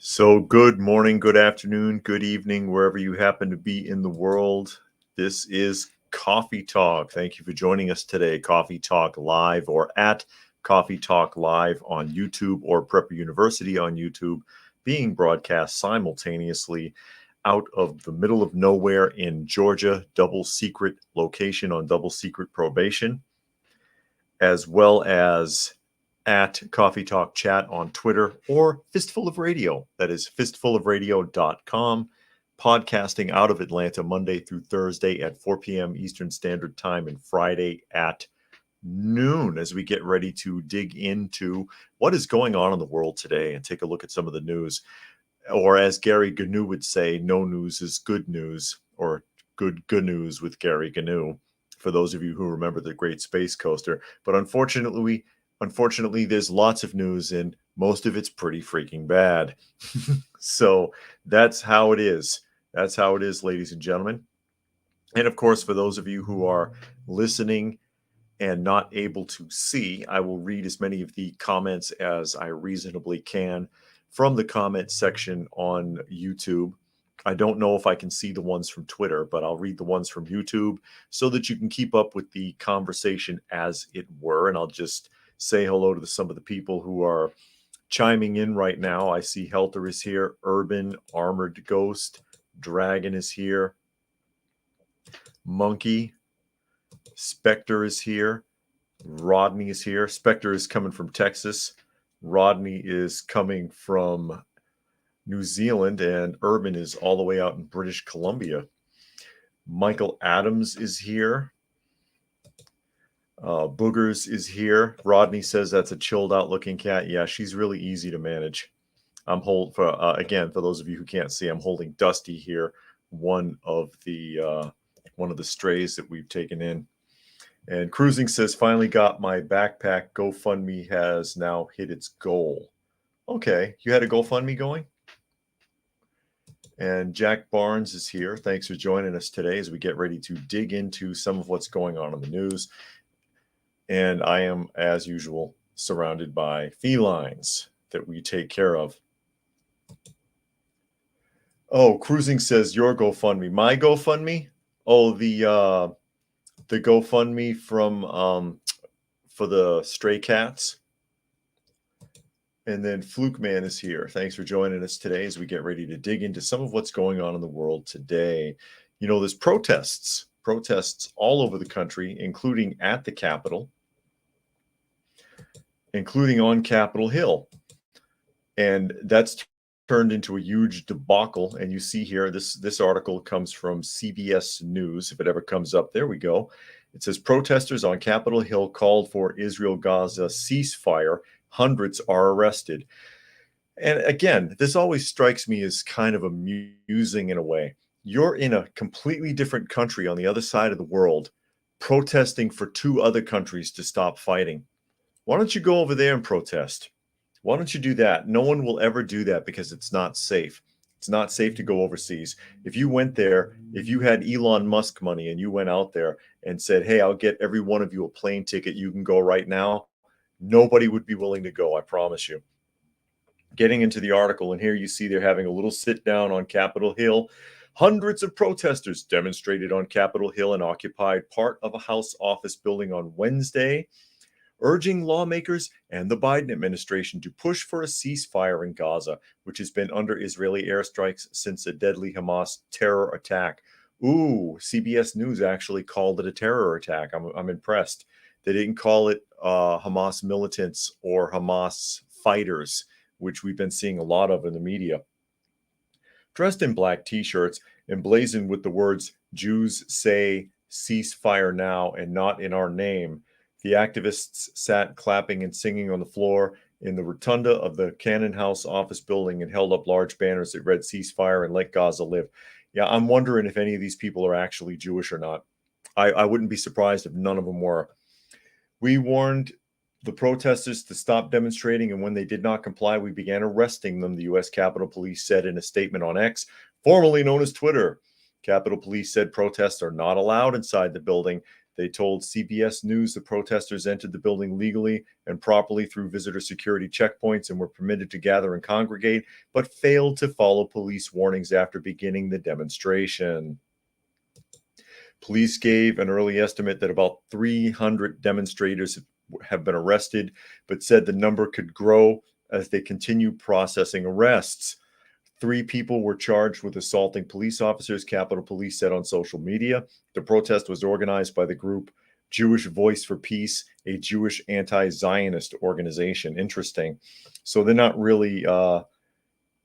So good morning, good afternoon, good evening, wherever you happen to be in the world. This is Coffee Talk. Thank you for joining us today. Coffee Talk Live or at Coffee Talk Live on YouTube or Prepper University on YouTube, being broadcast simultaneously out of the middle of nowhere in Georgia, double secret location on double secret probation, as well as at Coffee Talk Chat on Twitter or Fistful of Radio. That is fistfulofradio.com. Podcasting out of Atlanta Monday through Thursday at 4 p.m. Eastern Standard Time and Friday at noon, as we get ready to dig into what is going on in the world today and take a look at some of the news. Or as Gary Gnu would say, no news is good news, or good news with Gary Gnu, for those of you who remember the Great Space Coaster. But unfortunately, there's lots of news and most of it's pretty freaking bad. So that's how it is. That's how it is, ladies and gentlemen. And of course, for those of you who are listening and not able to see, I will read as many of the comments as I reasonably can from the comment section on YouTube. I don't know if I can see the ones from Twitter, but I'll read the ones from YouTube so that you can keep up with the conversation as it were. And I'll just say hello to some of the people who are chiming in right now. I see Helter is here, Urban, Armored Ghost, Dragon is here, Monkey, Spectre is here, Rodney is here. Spectre is coming from Texas. Rodney is coming from New Zealand, and Urban is all the way out in British Columbia. Michael Adams is here. Boogers is here. Rodney says that's a chilled out looking cat. Yeah, she's really easy to manage. I'm again, for those of you who can't see, I'm holding Dusty here, one of the strays that we've taken in. And Cruising says, finally got my backpack. GoFundMe has now hit its goal. Okay, you had a GoFundMe going? And Jack Barnes is here. Thanks for joining us today as we get ready to dig into some of what's going on in the news. And I am, as usual, surrounded by felines that we take care of. Oh, Cruising says your GoFundMe. My GoFundMe? Oh, the GoFundMe from for the stray cats. And then Fluke Man is here. Thanks for joining us today as we get ready to dig into some of what's going on in the world today. You know, there's protests all over the country, including at the Capitol, including on Capitol Hill. And that's turned into a huge debacle. And you see here, this article comes from CBS News. If it ever comes up, there we go. It says protesters on Capitol Hill called for Israel-Gaza ceasefire. Hundreds are arrested. And again, this always strikes me as kind of amusing in a way. You're in a completely different country on the other side of the world, protesting for two other countries to stop fighting. Why don't you go over there and protest? Why don't you do that? No one will ever do that because it's not safe. It's not safe to go overseas. If you went there, if you had Elon Musk money and you went out there and said, hey, I'll get every one of you a plane ticket, you can go right now, nobody would be willing to go, I promise you. Getting into the article, and here you see they're having a little sit down on Capitol Hill. Hundreds of protesters demonstrated on Capitol Hill and occupied part of a House office building on Wednesday, urging lawmakers and the Biden administration to push for a ceasefire in Gaza, which has been under Israeli airstrikes since a deadly Hamas terror attack. Ooh, CBS News actually called it a terror attack. I'm impressed. They didn't call it Hamas militants or Hamas fighters, which we've been seeing a lot of in the media. Dressed in black t-shirts, emblazoned with the words, Jews say ceasefire now and not in our name, the activists sat clapping and singing on the floor in the rotunda of the Cannon House office building and held up large banners that read ceasefire and let Gaza live. Yeah, I'm wondering if any of these people are actually Jewish or not. I wouldn't be surprised if none of them were. We warned the protesters to stop demonstrating, and when they did not comply, we began arresting them, the U.S. Capitol Police said in a statement on X, formerly known as Twitter. Capitol Police said protests are not allowed inside the building. They told CBS News the protesters entered the building legally and properly through visitor security checkpoints and were permitted to gather and congregate, but failed to follow police warnings after beginning the demonstration. Police gave an early estimate that about 300 demonstrators have been arrested, but said the number could grow as they continue processing arrests. 3 people were charged with assaulting police officers, Capitol Police said on social media. The protest was organized by the group Jewish Voice for Peace, a Jewish anti-Zionist organization. Interesting. So they're not really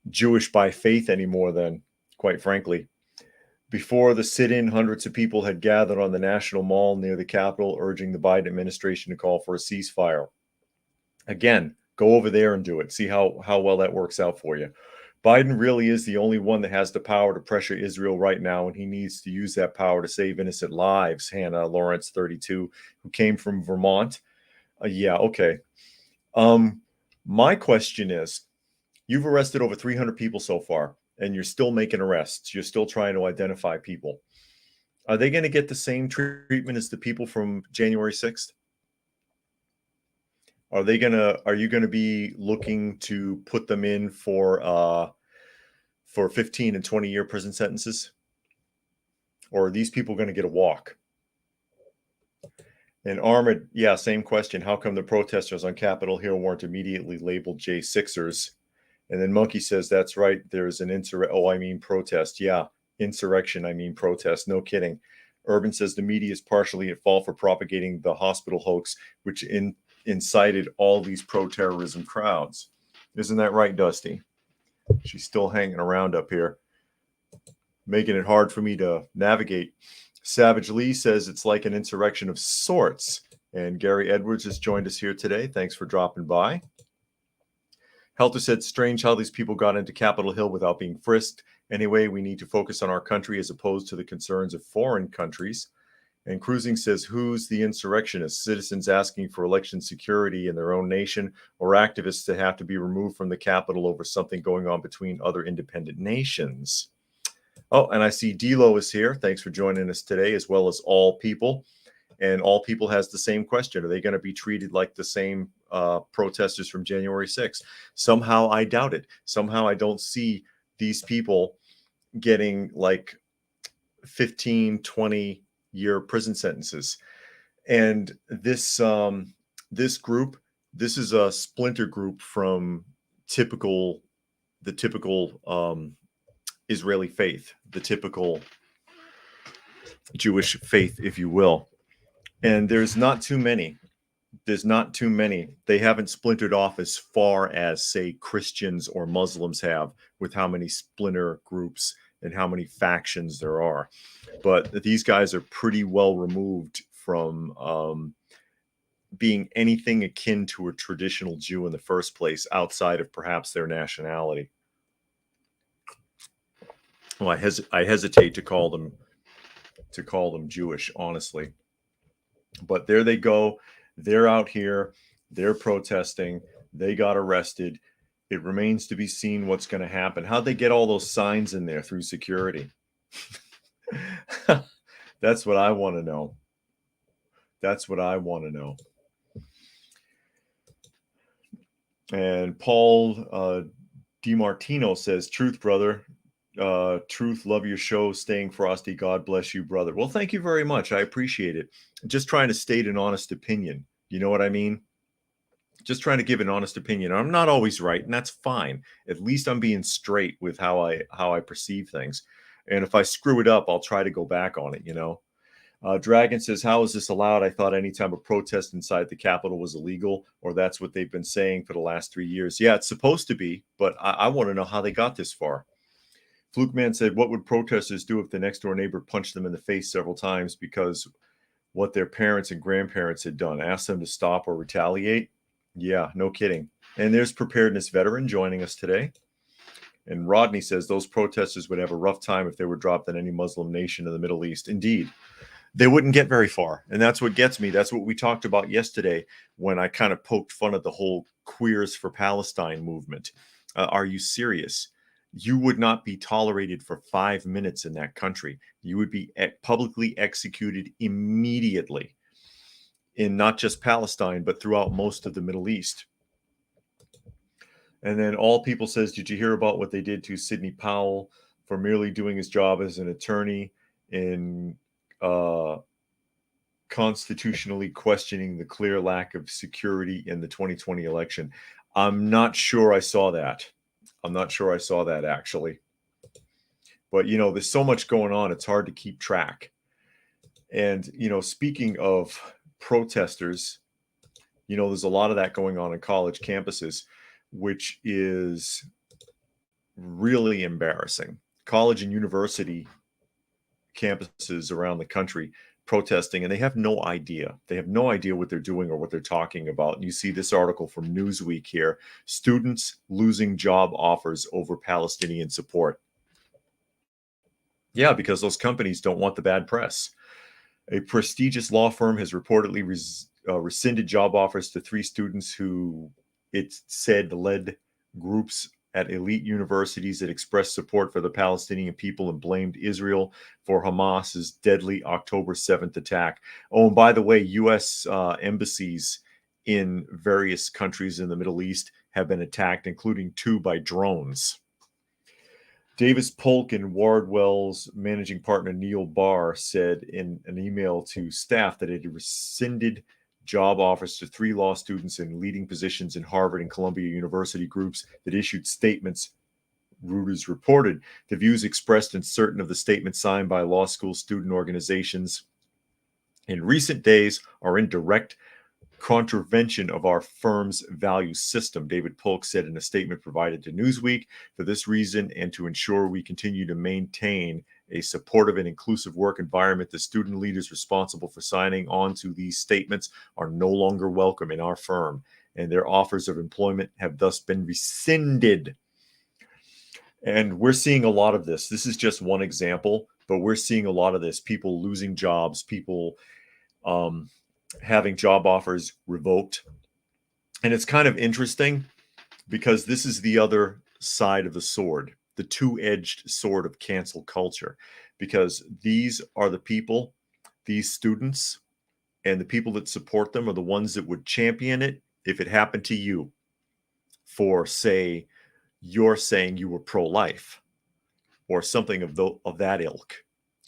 Jewish by faith anymore then, quite frankly. Before the sit-in, hundreds of people had gathered on the National Mall near the Capitol, urging the Biden administration to call for a ceasefire. Again, go over there and do it. See how well that works out for you. Biden really is the only one that has the power to pressure Israel right now, and he needs to use that power to save innocent lives. Hannah Lawrence, 32, who came from Vermont. Yeah, okay. My question is, you've arrested over 300 people so far, and you're still making arrests. You're still trying to identify people. Are they going to get the same treatment as the people from January 6th? Are you going to be looking to put them in for 15 and 20-year prison sentences? Or are these people going to get a walk? And Armored, yeah, same question. How come the protesters on Capitol Hill weren't immediately labeled J6ers? And then Monkey says, that's right, there's an protest. Yeah, insurrection, protest. No kidding. Urban says the media is partially at fault for propagating the hospital hoax, which incited all these pro-terrorism crowds. Isn't that right, Dusty? She's still hanging around up here, making it hard for me to navigate. Savage Lee says it's like an insurrection of sorts. And Gary Edwards has joined us here today. Thanks for dropping by. Helter said, strange how these people got into Capitol Hill without being frisked. Anyway, we need to focus on our country as opposed to the concerns of foreign countries. And Cruising says, who's the insurrectionist? Citizens asking for election security in their own nation, or activists that have to be removed from the Capitol over something going on between other independent nations? Oh, and I see Dilo is here. Thanks for joining us today, as well as All People. And All People has the same question. Are they going to be treated like the same protesters from January 6th? Somehow I doubt it. Somehow I don't see these people getting like 15, 20-year prison sentences. And this group, this is a splinter group from the typical Israeli faith, the typical Jewish faith, if you will. And there's not too many. They haven't splintered off as far as, say, Christians or Muslims have, with how many splinter groups and how many factions there are. But these guys are pretty well removed from being anything akin to a traditional Jew in the first place, outside of perhaps their nationality. Well, I hesitate to call them Jewish, honestly. But there they go. They're out here. They're protesting. They got arrested. It remains to be seen what's going to happen. How'd they get all those signs in there through security? That's what I want to know. And Paul DiMartino says, truth, brother. Truth, love your show, staying frosty. God bless you, brother. Well, thank you very much. I appreciate it. Just trying to state an honest opinion. You know what I mean? Just trying to give an honest opinion. I'm not always right, and that's fine. At least I'm being straight with how I perceive things. And if I screw it up, I'll try to go back on it, Dragon says, how is this allowed? I thought anytime a protest inside the Capitol was illegal, or that's what they've been saying for the last 3 years. Yeah, it's supposed to be, but I want to know how they got this far. Fluke Man said, what would protesters do if the next door neighbor punched them in the face several times because what their parents and grandparents had done? Ask them to stop or retaliate? Yeah, no kidding. And there's Preparedness Veteran joining us today. And Rodney says those protesters would have a rough time if they were dropped in any Muslim nation in the Middle East. Indeed, they wouldn't get very far. And that's what gets me. That's what we talked about yesterday when I kind of poked fun at the whole Queers for Palestine movement. Are you serious? You would not be tolerated for 5 minutes in that country. You would be publicly executed immediately in not just Palestine, but throughout most of the Middle East. And then All People says, did you hear about what they did to Sidney Powell for merely doing his job as an attorney in constitutionally questioning the clear lack of security in the 2020 election? I'm not sure I saw that. Actually. But, there's so much going on. It's hard to keep track. And, speaking of protesters, there's a lot of that going on in college campuses, which is really embarrassing. College and university campuses around the country protesting, and they have no idea. They have no idea what they're doing or what they're talking about. And you see this article from Newsweek here: students losing job offers over Palestinian support. Yeah, because those companies don't want the bad press. A prestigious law firm has reportedly rescinded job offers to 3 students who it said led groups at elite universities that expressed support for the Palestinian people and blamed Israel for Hamas's deadly October 7th attack. Oh, and by the way, U.S. Embassies in various countries in the Middle East have been attacked, including 2 by drones. Davis Polk and Wardwell's managing partner Neil Barr said in an email to staff that it had rescinded job offers to 3 law students in leading positions in Harvard and Columbia University groups that issued statements, Reuters reported. The views expressed in certain of the statements signed by law school student organizations in recent days are in direct contravention of our firm's value system, David Polk said in a statement provided to Newsweek. For this reason, and to ensure we continue to maintain a supportive and inclusive work environment, the student leaders responsible for signing on to these statements are no longer welcome in our firm, and their offers of employment have thus been rescinded. And we're seeing a lot of this. This is just one example, but we're seeing a lot of this. People losing jobs, people having job offers revoked. And it's kind of interesting because this is the other side of the sword, the two-edged sword of cancel culture, because these are the people, these students, and the people that support them are the ones that would champion it if it happened to you. For, say, you're saying you were pro-life or something of that ilk.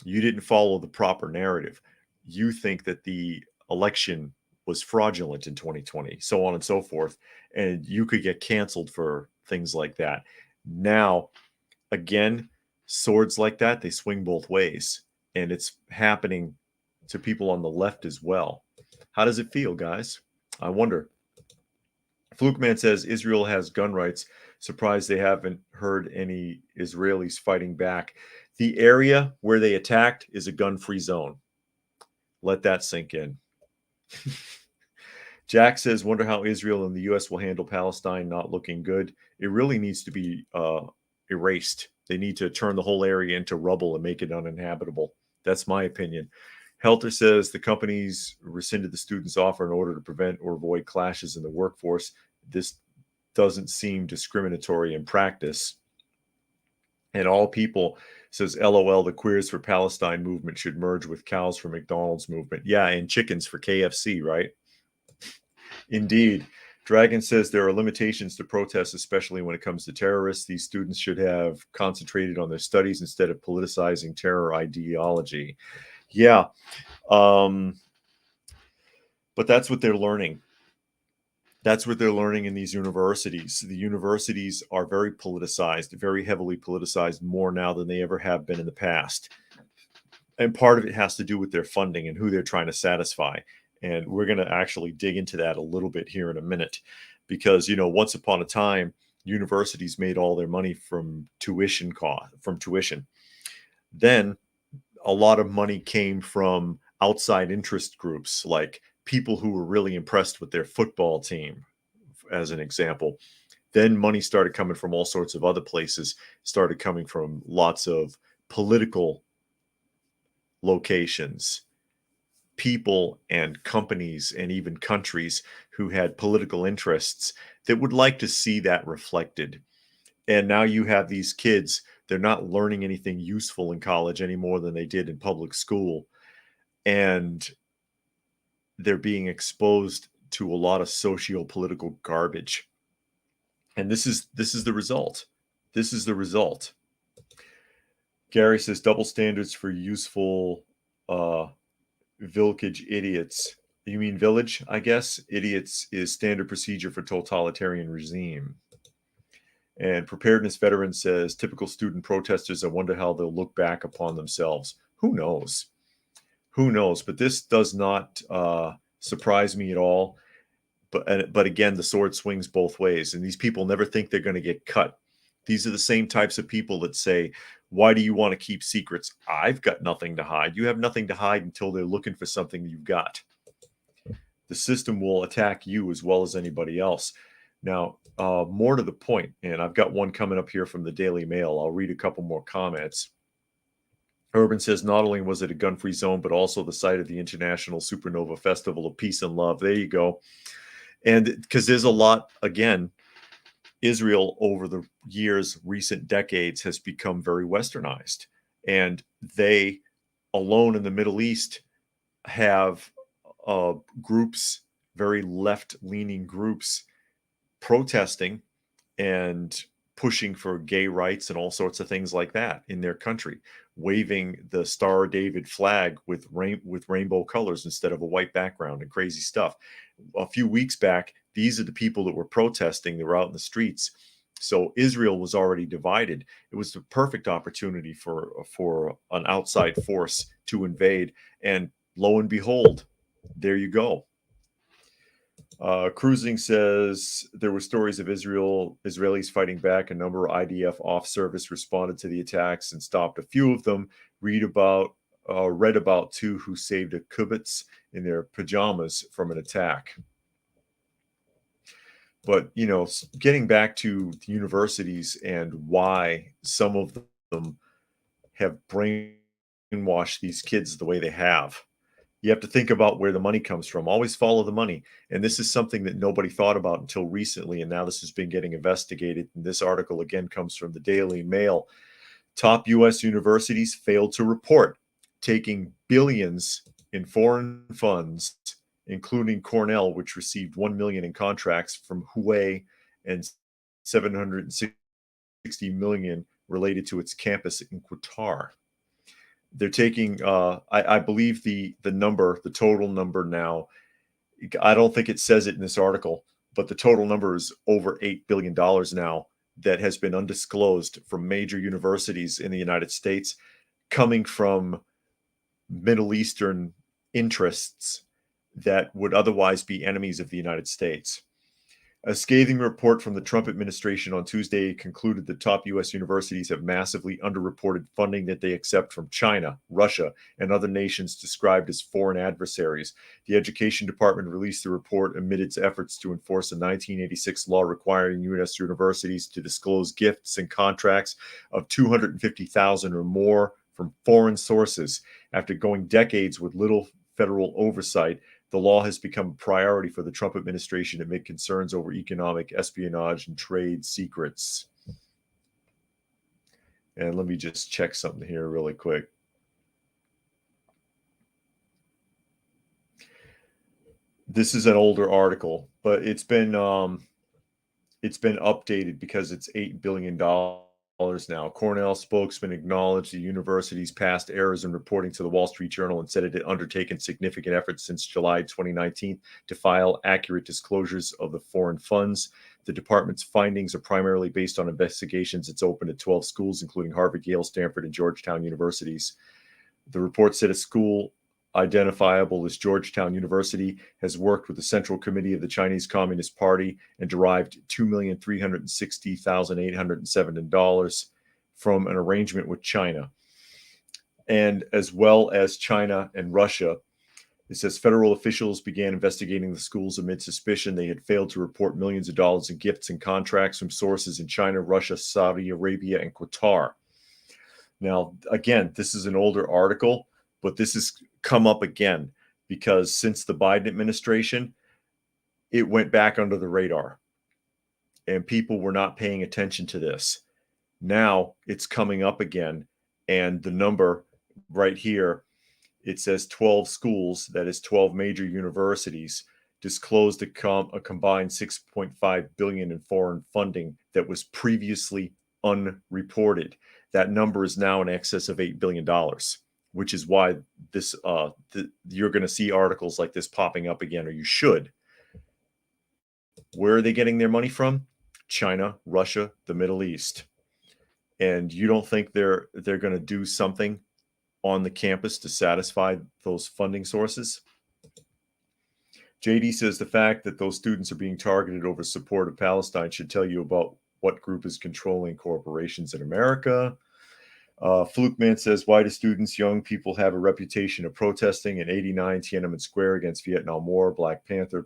You didn't follow the proper narrative. You think that the election was fraudulent in 2020, so on and so forth, and you could get canceled for things like that. Now, again, swords like that, they swing both ways, and it's happening to people on the left as well. How does it feel, guys? I wonder. Fluke Man says Israel has gun rights. Surprised they haven't heard any Israelis fighting back. The area where they attacked is a gun-free zone. Let that sink in. Jack says, wonder how Israel and the U.S. will handle Palestine not looking good. It really needs to be erased. They need to turn the whole area into rubble and make it uninhabitable. That's my opinion. Helter says the companies rescinded the students' offer in order to prevent or avoid clashes in the workforce. This doesn't seem discriminatory in practice. And All People says, LOL, the Queers for Palestine movement should merge with Cows for McDonald's movement. Yeah, and chickens for KFC, right? Indeed. Dragon says there are limitations to protests, especially when it comes to terrorists. These students should have concentrated on their studies instead of politicizing terror ideology. Yeah. But that's what they're learning. That's what they're learning in these universities. The universities are very politicized, very heavily politicized, more now than they ever have been in the past. And part of it has to do with their funding and who they're trying to satisfy. And we're going to actually dig into that a little bit here in a minute, because, once upon a time, universities made all their money from tuition. Then a lot of money came from outside interest groups, like people who were really impressed with their football team, as an example. Then money started coming from all sorts of other places, started coming from lots of political locations, people and companies and even countries who had political interests that would like to see that reflected. And now you have these kids, they're not learning anything useful in college any more than they did in public school. And they're being exposed to a lot of socio-political garbage. And this is the result. This is the result. Gary says double standards for useful village idiots. You mean village, I guess? Idiots is standard procedure for totalitarian regime. And preparedness veteran says typical student protesters, I wonder how they'll look back upon themselves. Who knows? Who knows? But this does not surprise me at all. But again, the sword swings both ways, and these people never think they're going to get cut. These are the same types of people that say, why do you want to keep secrets? I've got nothing to hide. You have nothing to hide until they're looking for something you've got. The system will attack you as well as anybody else. Now, more to the point, and I've got one coming up here from the Daily Mail. I'll read a couple more comments. Urban says not only was it a gun-free zone, but also the site of the International Supernova Festival of Peace and Love. There you go. And because there's a lot, again, Israel over the years, recent decades, has become very westernized. And they, alone in the Middle East, have groups, very left-leaning groups, protesting and pushing for gay rights and all sorts of things like that in their country, waving the Star of David flag with rainbow colors instead of a white background and crazy stuff. A few weeks back, these are the people that were protesting. They were out in the streets. So Israel was already divided. It was the perfect opportunity for an outside force to invade. And lo and behold, there you go. Cruising says there were stories of Israelis fighting back. A number of IDF off service responded to the attacks and stopped a few of them. Read about two who saved a kibbutz in their pajamas from an attack. But, you know, getting back to the universities and why some of them have brainwashed these kids the way they have. You have to think about where the money comes from. Always follow the money. And this is something that nobody thought about until recently. And now this has been getting investigated. And this article, again, comes from the Daily Mail. Top U.S. universities failed to report taking billions in foreign funds, including Cornell, which received $1 million in contracts from Huawei and $760 million related to its campus in Qatar. They're taking, I believe the total number now, I don't think it says it in this article, but the total number is over $8 billion now that has been undisclosed from major universities in the United States, coming from Middle Eastern interests that would otherwise be enemies of the United States. A scathing report from the Trump administration on Tuesday concluded that top U.S. universities have massively underreported funding that they accept from China, Russia, and other nations described as foreign adversaries. The Education Department released the report amid its efforts to enforce a 1986 law requiring U.S. universities to disclose gifts and contracts of $250,000 or more from foreign sources. After going decades with little federal oversight, the law has become a priority for the Trump administration amid concerns over economic espionage and trade secrets. And let me just check something here really quick. This is an older article, but it's been updated because it's $8 billion now. Cornell spokesman acknowledged the university's past errors in reporting to the Wall Street Journal and said it had undertaken significant efforts since July 2019 to file accurate disclosures of the foreign funds. The department's findings are primarily based on investigations it's opened at 12 schools, including Harvard, Yale, Stanford, and Georgetown universities. The report said a school identifiable as Georgetown University has worked with the Central Committee of the Chinese Communist Party and derived $2,360,807 from an arrangement with China. And as well as China and Russia, It says federal officials began investigating the schools amid suspicion they had failed to report millions of dollars in gifts and contracts from sources in China, Russia, Saudi Arabia, and Qatar. Now, again, this is an older article, but this has come up again because since the Biden administration, it went back under the radar and people were not paying attention to this. Now it's coming up again, and the number right here, it says 12 schools, that is 12 major universities, disclosed a combined $6.5 billion in foreign funding that was previously unreported. That number is now in excess of $8 billion, which is why this you're going to see articles like this popping up again, or you should. Where are they getting their money from? China, Russia, the Middle East. And you don't think they're going to do something on the campus to satisfy those funding sources? JD says the fact that those students are being targeted over support of Palestine should tell you about what group is controlling corporations in America. Flukeman says, why do students, young people, have a reputation of protesting in 89 Tiananmen Square against Vietnam War, Black Panther,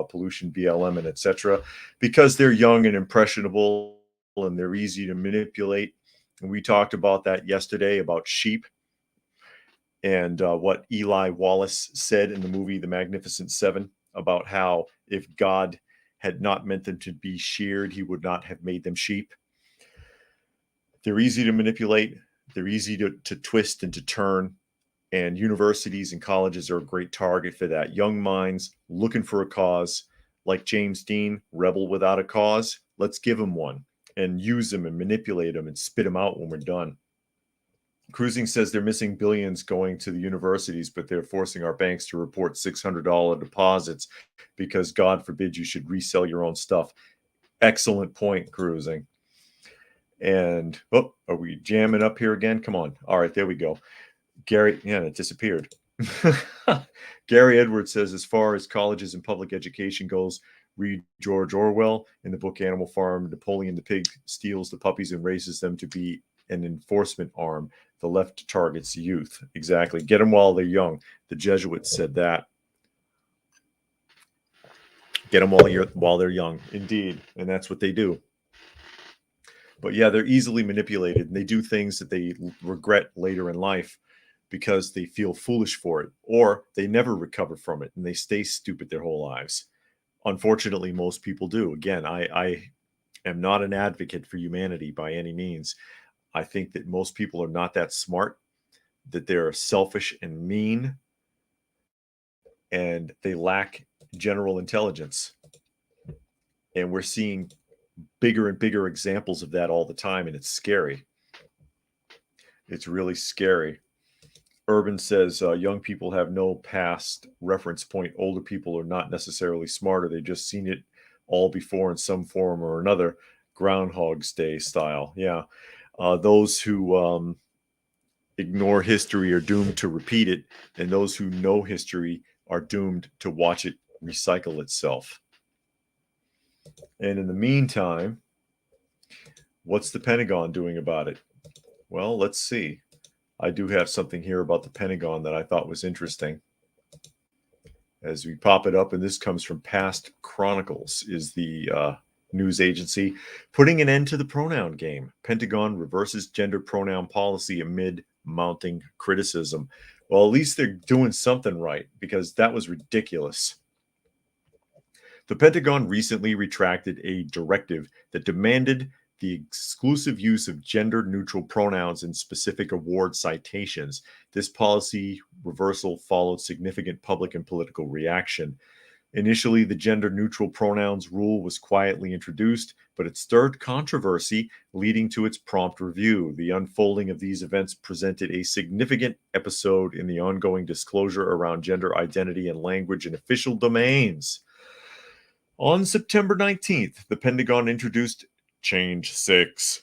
pollution, BLM, and etc.? Because they're young and impressionable and they're easy to manipulate. And we talked about that yesterday about sheep and what Eli Wallace said in the movie The Magnificent Seven about how if God had not meant them to be sheared, he would not have made them sheep. They're easy to manipulate. They're easy to twist and to turn. And universities and colleges are a great target for that. Young minds looking for a cause, like James Dean, rebel without a cause. Let's give them one and use them and manipulate them and spit them out when we're done. Cruising says they're missing billions going to the universities, but they're forcing our banks to report $600 deposits because God forbid you should resell your own stuff. Excellent point, Cruising. And, oh, are we jamming up here again? Come on. All right, there we go. Gary, yeah, it disappeared. Gary Edwards says, as far as colleges and public education goes, read George Orwell in the book Animal Farm. Napoleon the pig steals the puppies and raises them to be an enforcement arm. The left targets youth. Exactly. Get them while they're young. The Jesuits said that. Get them while they're young. Indeed. And that's what they do. But yeah, they're easily manipulated and they do things that they regret later in life because they feel foolish for it, or they never recover from it and they stay stupid their whole lives. Unfortunately, most people do. Again, I am not an advocate for humanity by any means. I think that most people are not that smart, that they're selfish and mean, and they lack general intelligence. And we're seeing bigger and bigger examples of that all the time, and it's scary. It's really scary. Urban says young people have no past reference point. Older people are not necessarily smarter. They've just seen it all before in some form or another. Groundhog's Day style. Yeah. Those who ignore history are doomed to repeat it, and those who know history are doomed to watch it recycle itself. And in the meantime, what's the Pentagon doing about it? Well, let's see. I do have something here about the Pentagon that I thought was interesting. As we pop it up, and this comes from Past Chronicles, is the news agency. Putting an end to the pronoun game. Pentagon reverses gender pronoun policy amid mounting criticism. Well, at least they're doing something right, because that was ridiculous. The Pentagon recently retracted a directive that demanded the exclusive use of gender-neutral pronouns in specific award citations. This policy reversal followed significant public and political reaction. Initially, the gender-neutral pronouns rule was quietly introduced, but it stirred controversy, leading to its prompt review. The unfolding of these events presented a significant episode in the ongoing disclosure around gender identity and language in official domains. On September 19th, the Pentagon introduced Change 6,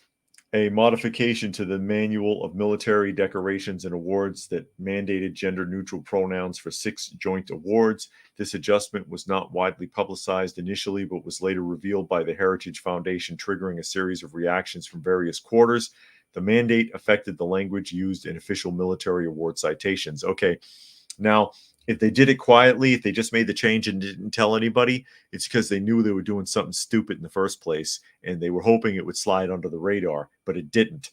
a modification to the Manual of Military Decorations and Awards that mandated gender-neutral pronouns for 6 joint awards. This adjustment was not widely publicized initially, but was later revealed by the Heritage Foundation, triggering a series of reactions from various quarters. The mandate affected the language used in official military award citations. Okay, now If they did it quietly, if they just made the change and didn't tell anybody, it's because they knew they were doing something stupid in the first place, and they were hoping it would slide under the radar, but it didn't.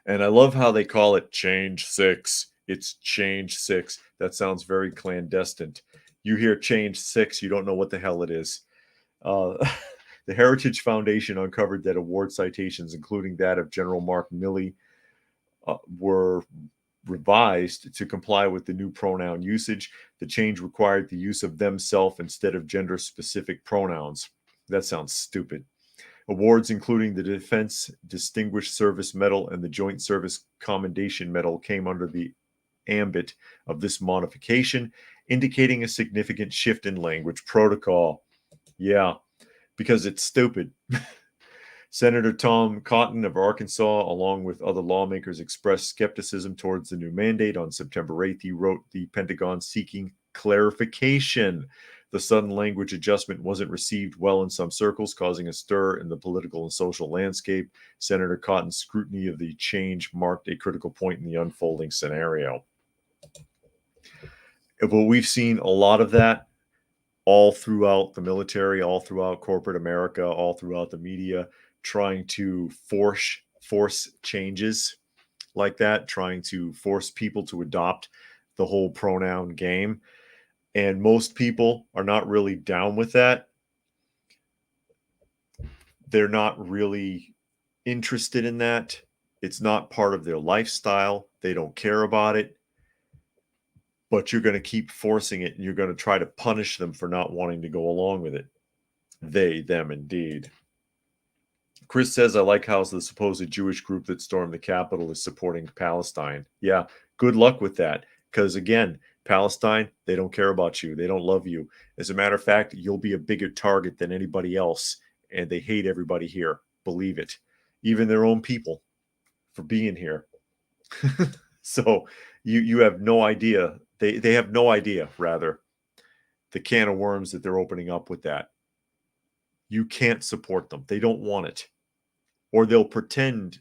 And I love how they call it Change 6. It's Change 6. That sounds very clandestine. You hear Change 6, you don't know what the hell it is. The Heritage Foundation uncovered that award citations, including that of General Mark Milley, were revised to comply with the new pronoun usage. The change required the use of themself instead of gender-specific pronouns. That sounds stupid. Awards including the Defense Distinguished Service Medal and the Joint Service Commendation Medal came under the ambit of this modification, indicating a significant shift in language protocol. Yeah, because it's stupid. Senator Tom Cotton of Arkansas, along with other lawmakers, expressed skepticism towards the new mandate on September 8th. He wrote the Pentagon seeking clarification. The sudden language adjustment wasn't received well in some circles, causing a stir in the political and social landscape. Senator Cotton's scrutiny of the change marked a critical point in the unfolding scenario. But we've seen a lot of that all throughout the military, all throughout corporate America, all throughout the media, trying to force changes like that, trying to force people to adopt the whole pronoun game. And most people are not really down with that. They're not really interested in that. It's not part of their lifestyle. They don't care about it. But you're going to keep forcing it, and you're going to try to punish them for not wanting to go along with it. They, them, indeed. Chris says, I like how the supposed Jewish group that stormed the Capitol is supporting Palestine. Yeah, good luck with that. Because again, Palestine, they don't care about you. They don't love you. As a matter of fact, you'll be a bigger target than anybody else. And they hate everybody here. Believe it. Even their own people for being here. So you have no idea. They have no idea, rather, the can of worms that they're opening up with that. You can't support them. They don't want it. Or they'll pretend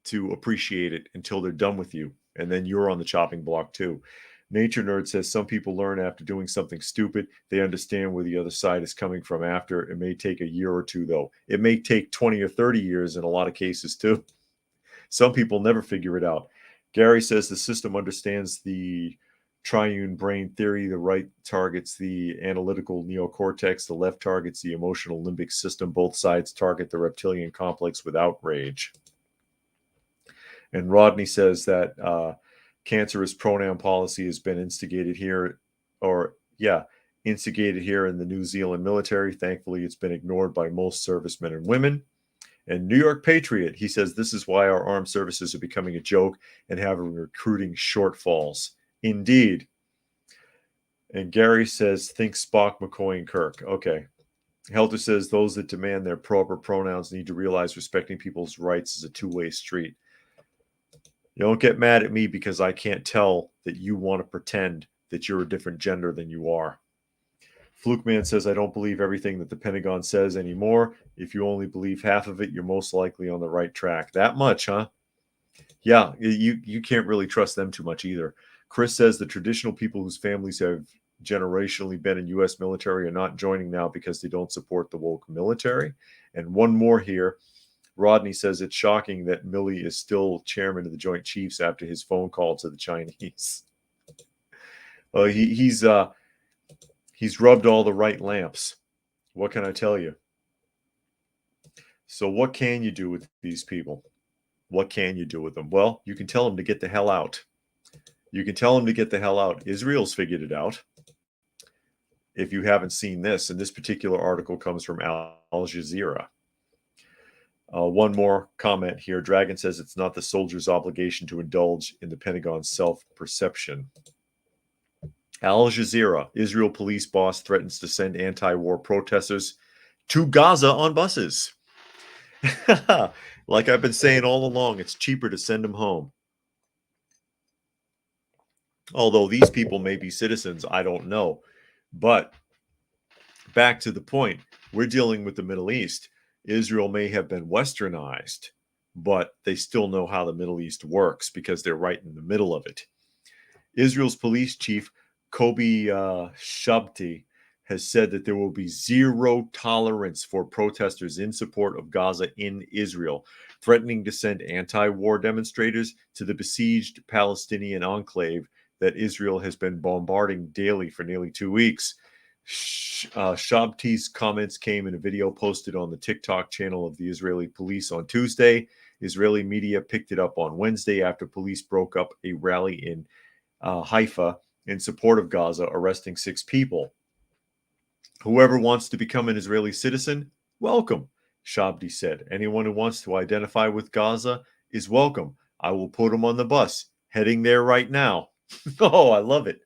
to appreciate it until they're done with you. And then you're on the chopping block too. Nature Nerd says some people learn after doing something stupid. They understand where the other side is coming from after. It may take a year or two, though. It may take 20 or 30 years in a lot of cases, too. Some people never figure it out. Gary says the system understands the triune brain theory. The right targets the analytical neocortex. The left targets the emotional limbic system. Both sides target the reptilian complex with outrage. And Rodney says that cancerous pronoun policy has been instigated here in the New Zealand military. Thankfully, it's been ignored by most servicemen and women. And New York Patriot, he says this is why our armed services are becoming a joke and having recruiting shortfalls. Indeed. And Gary says, think Spock, McCoy, and Kirk. Okay. Helter says those that demand their proper pronouns need to realize respecting people's rights is a two-way street. You don't get mad at me because I can't tell that you want to pretend that you're a different gender than you are. Fluke Man says, I don't believe everything that the Pentagon says anymore. If you only believe half of it, you're most likely on the right track. That much, huh? Yeah, you can't really trust them too much either. Chris says the traditional people whose families have generationally been in U.S. military are not joining now because they don't support the woke military. And one more here. Rodney says it's shocking that Milley is still chairman of the Joint Chiefs after his phone call to the Chinese. He's rubbed all the right lamps. What can I tell you? So what can you do with these people? What can you do with them? Well, you can tell them to get the hell out. You can tell them to get the hell out. Israel's figured it out. If you haven't seen this, and this particular article comes from Al Jazeera. One more comment here. Dragon says it's not the soldier's obligation to indulge in the Pentagon's self-perception. Al Jazeera, Israel police boss threatens to send anti-war protesters to Gaza on buses. Like I've been saying all along, it's cheaper to send them home. Although these people may be citizens, I don't know. But back to the point, we're dealing with the Middle East. Israel may have been westernized, but they still know how the Middle East works because they're right in the middle of it. Israel's police chief, Kobi Shabti, has said that there will be zero tolerance for protesters in support of Gaza in Israel, threatening to send anti-war demonstrators to the besieged Palestinian enclave that Israel has been bombarding daily for nearly 2 weeks. Shabti's comments came in a video posted on the TikTok channel of the Israeli police on Tuesday. Israeli media picked it up on Wednesday after police broke up a rally in Haifa in support of Gaza, arresting 6 people. Whoever wants to become an Israeli citizen, welcome, Shabdi said. Anyone who wants to identify with Gaza is welcome. I will put them on the bus, heading there right now. Oh, I love it.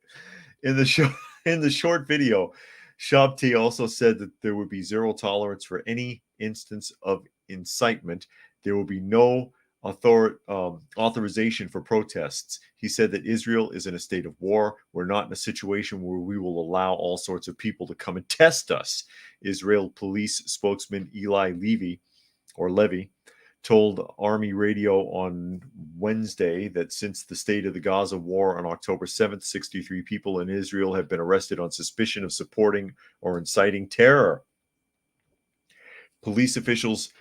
In the short video, Shabti also said that there would be zero tolerance for any instance of incitement. There will be no authorization for protests. He said that Israel is in a state of war. We're not in a situation where we will allow all sorts of people to come and test us. Israel police spokesman Eli Levy told Army Radio on Wednesday that since the State of the Gaza war on October 7th, 63 people in Israel have been arrested on suspicion of supporting or inciting terror. Police officials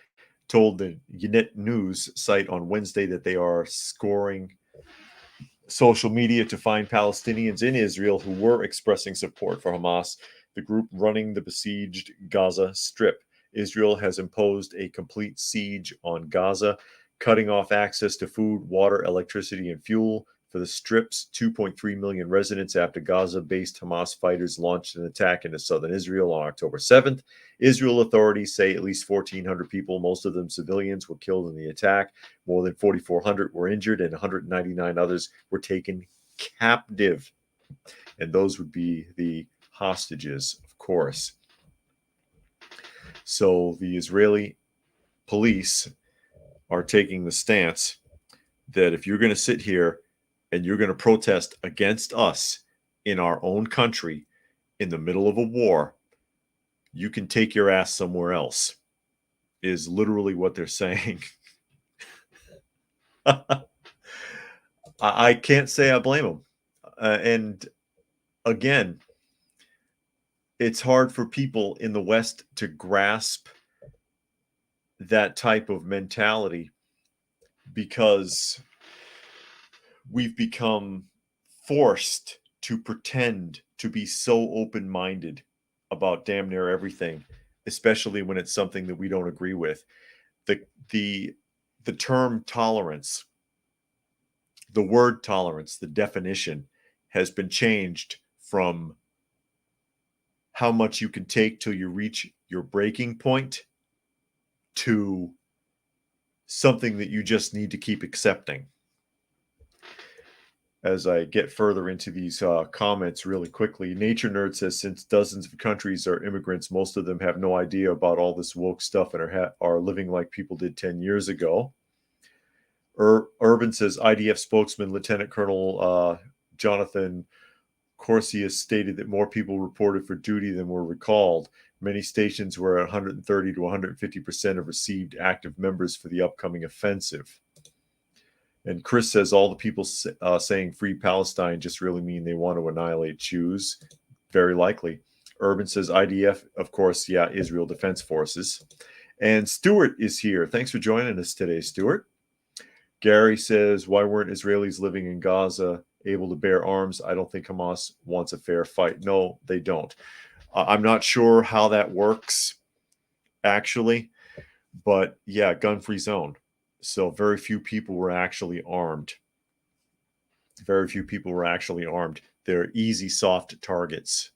told the Ynet News site on Wednesday that they are scoring social media to find Palestinians in Israel who were expressing support for Hamas, the group running the besieged Gaza Strip. Israel has imposed a complete siege on Gaza, cutting off access to food, water, electricity, and fuel for the Strip's 2.3 million residents after Gaza-based Hamas fighters launched an attack into southern Israel on October 7th. Israel authorities say at least 1,400 people, most of them civilians, were killed in the attack. More than 4,400 were injured, and 199 others were taken captive. And those would be the hostages, of course. So the Israeli police are taking the stance that if you're going to sit here and you're going to protest against us in our own country in the middle of a war, you can take your ass somewhere else, is literally what they're saying. I can't say I blame them. And again, it's hard for people in the West to grasp that type of mentality because we've become forced to pretend to be so open-minded about damn near everything, especially when it's something that we don't agree with. The term tolerance, the word tolerance, the definition has been changed from how much you can take till you reach your breaking point to something that you just need to keep accepting. As I get further into these comments really quickly, Nature Nerd says, since dozens of countries are immigrants, most of them have no idea about all this woke stuff and are living like people did 10 years ago. Urban says, IDF spokesman Lieutenant Colonel Jonathan Corsius stated that more people reported for duty than were recalled. Many stations were at 130 to 150% of received active members for the upcoming offensive. And Chris says all the people saying free Palestine just really mean they want to annihilate Jews. Very likely. Urban says IDF, of course, yeah, Israel Defense Forces. And Stuart is here. Thanks for joining us today, Stuart. Gary says, why weren't Israelis living in Gaza able to bear arms? I don't think Hamas wants a fair fight. No, they don't. I'm not sure how that works, actually. But yeah, gun-free zone. So very few people were actually armed. Very few people were actually armed. They're easy, soft targets,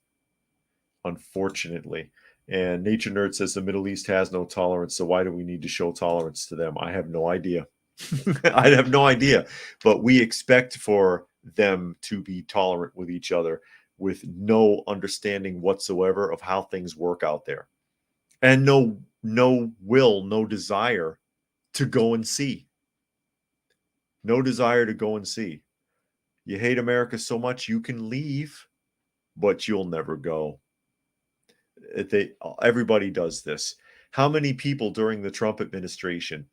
unfortunately. And Nature Nerd says the Middle East has no tolerance, so why do we need to show tolerance to them? I have no idea. I have no idea. But we expect for them to be tolerant with each other with no understanding whatsoever of how things work out there. And no will, no desire to go and see. No desire to go and see. You hate America so much you can leave, but you'll never go. Everybody does this. How many people during the Trump administration,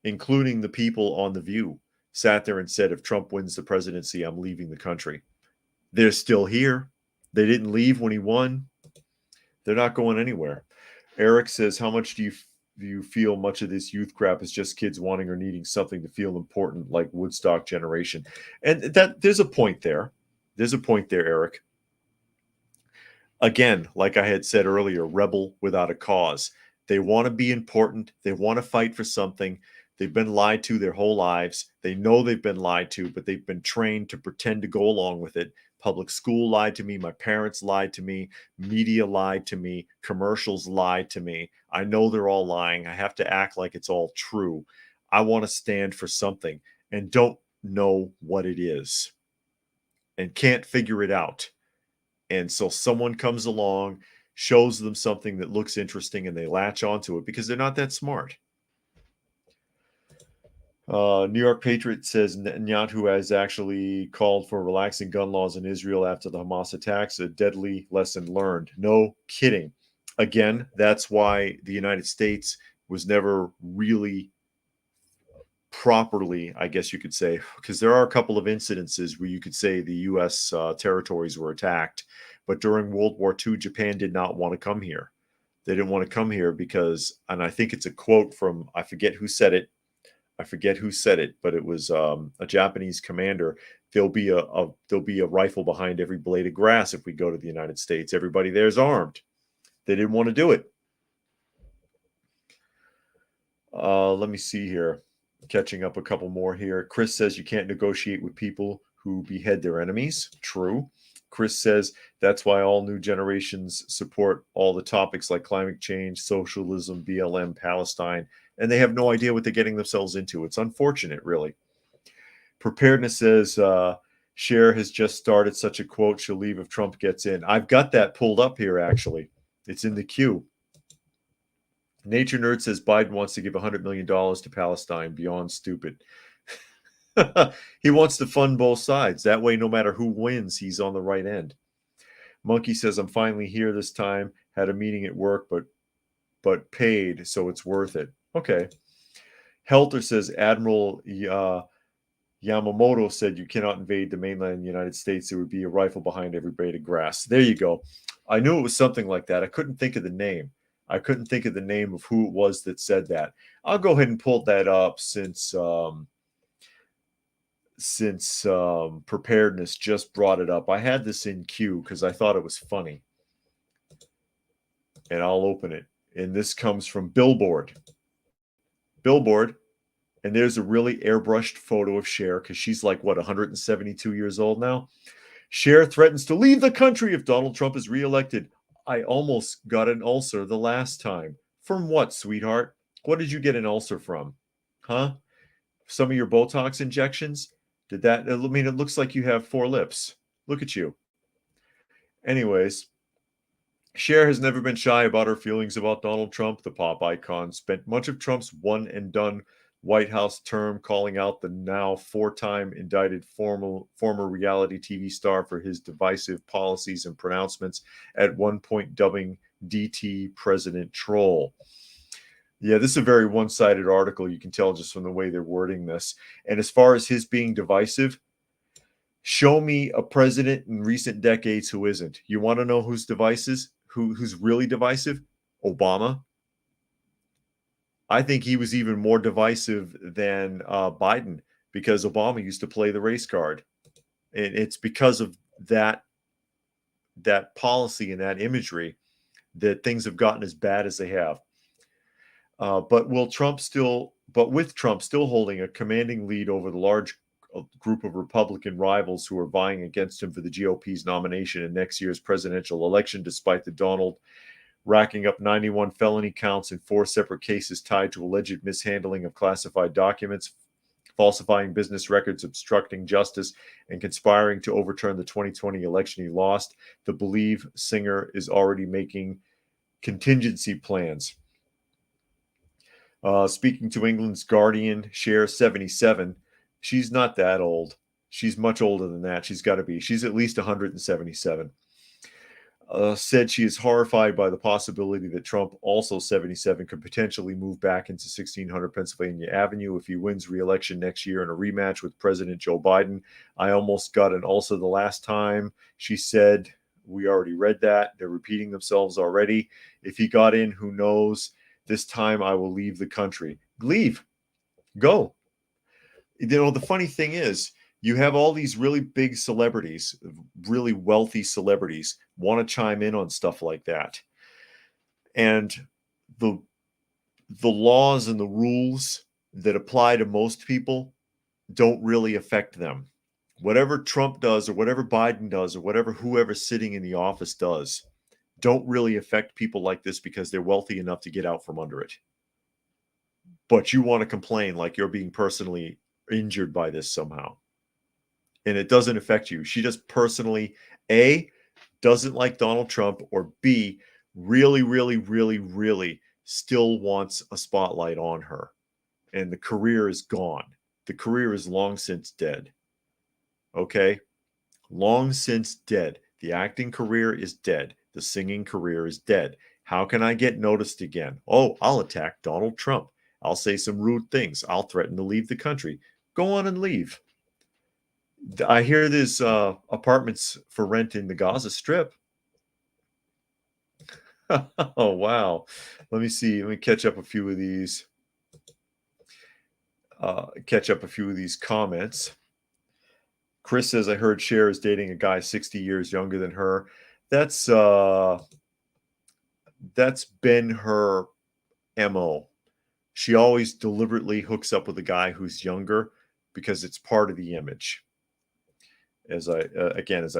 including the people on The View, sat there and said, if Trump wins the presidency, I'm leaving the country. They're still here. They didn't leave when he won. They're not going anywhere. Eric says, how much do you feel much of this youth crap is just kids wanting or needing something to feel important, like Woodstock generation? And that there's a point there. There's a point there, Eric. Again, like I had said earlier, rebel without a cause. They want to be important. They want to fight for something. They've been lied to their whole lives. They know they've been lied to, but they've been trained to pretend to go along with it. Public school lied to me. My parents lied to me. Media lied to me. Commercials lied to me. I know they're all lying. I have to act like it's all true. I want to stand for something and don't know what it is and can't figure it out. And so someone comes along, shows them something that looks interesting, and they latch onto it because they're not that smart. New York Patriot says Netanyahu has actually called for relaxing gun laws in Israel after the Hamas attacks, a deadly lesson learned. No kidding. Again, that's why the United States was never really properly, I guess you could say, because there are a couple of incidences where you could say the U.S. Territories were attacked. But during World War II, Japan did not want to come here. They didn't want to come here because, and I think it's a quote from, I forget who said it, but it was a Japanese commander. There'll be a rifle behind every blade of grass if we go to the United States. Everybody there's armed. They didn't want to do it. Let me see here. Catching up a couple more here. Chris says you can't negotiate with people who behead their enemies. True. Chris says that's why all new generations support all the topics like climate change, socialism, BLM, Palestine, and they have no idea what they're getting themselves into. It's unfortunate, really. Preparedness says Cher has just started such a quote, she'll leave if Trump gets in. I've got that pulled up here, actually. It's in the queue. Nature Nerd says Biden wants to give $100 million to Palestine. Beyond stupid. He wants to fund both sides. That way, no matter who wins, he's on the right end. Monkey says, I'm finally here this time. Had a meeting at work, but paid, so it's worth it. Okay. Helter says, Admiral Yamamoto said you cannot invade the mainland United States. There would be a rifle behind every blade of grass. There you go. I knew it was something like that. I couldn't think of the name. I couldn't think of the name of who it was that said that. I'll go ahead and pull that up since Preparedness just brought it up. I had this in queue because I thought it was funny. And I'll open it. And this comes from Billboard. And there's a really airbrushed photo of Cher because she's like, 172 years old now? Cher threatens to leave the country if Donald Trump is reelected. I almost got an ulcer the last time. From what, sweetheart? What did you get an ulcer from? Huh? Some of your Botox injections? Did that? I mean, it looks like you have 4 lips. Look at you. Anyways, Cher has never been shy about her feelings about Donald Trump. The pop icon spent much of Trump's one-and-done White House term calling out the now 4-time indicted former reality TV star for his divisive policies and pronouncements, at one point dubbing DT President Troll. Yeah, this is a very one-sided article. You can tell just from the way they're wording this. And as far as his being divisive, show me a president in recent decades who isn't. You want to know who's who's really divisive? Obama. I think he was even more divisive than Biden because Obama used to play the race card. And it's because of that policy and that imagery that things have gotten as bad as they have. But with Trump still holding a commanding lead over the large group of Republican rivals who are vying against him for the GOP's nomination in next year's presidential election, despite the Donald racking up 91 felony counts in 4 separate cases tied to alleged mishandling of classified documents, falsifying business records, obstructing justice, and conspiring to overturn the 2020 election he lost. The Believe singer is already making contingency plans. Speaking to England's Guardian, Cher, 77. She's not that old. She's much older than that. She's got to be. She's at least 177. said she is horrified by the possibility that Trump, also 77, could potentially move back into 1600 Pennsylvania Avenue if he wins re-election next year in a rematch with President Joe Biden. I almost got an ulcer the last time. She said, we already read that. They're repeating themselves already. If he got in, who knows? This time I will leave the country. Leave. Go. The funny thing is, you have all these really big celebrities, really wealthy celebrities, want to chime in on stuff like that. And the laws and the rules that apply to most people don't really affect them. Whatever Trump does or whatever Biden does or whatever whoever's sitting in the office does don't really affect people like this because they're wealthy enough to get out from under it. But you want to complain like you're being personally injured by this somehow. And it doesn't affect you. She just personally, A, doesn't like Donald Trump, or B, really, really, really, really still wants a spotlight on her. And the career is gone. The career is long since dead. Okay? Long since dead. The acting career is dead. The singing career is dead. How can I get noticed again? Oh, I'll attack Donald Trump. I'll say some rude things. I'll threaten to leave the country. Go on and leave. I hear there's apartments for rent in the Gaza Strip. Oh, wow. Let me see. Let me catch up a few of these. Comments. Chris says, I heard Cher is dating a guy 60 years younger than her. That's been her MO. She always deliberately hooks up with a guy who's younger because it's part of the image. As I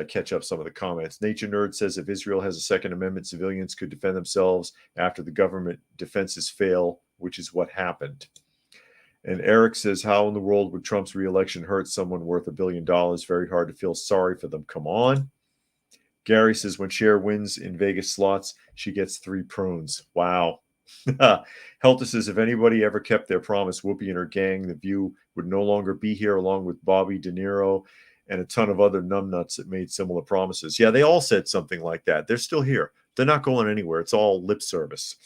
catch up some of the comments, Nature Nerd says if Israel has a Second Amendment, civilians could defend themselves after the government defenses fail, which is what happened. And Eric says, how in the world would Trump's reelection hurt someone worth $1 billion? Very hard to feel sorry for them. Come on. Gary says, when Cher wins in Vegas slots, she gets 3 prunes. Wow. Helter says, if anybody ever kept their promise, Whoopi and her gang, The View, would no longer be here, along with Bobby De Niro and a ton of other numbnuts that made similar promises. Yeah, they all said something like that. They're still here. They're not going anywhere. It's all lip service.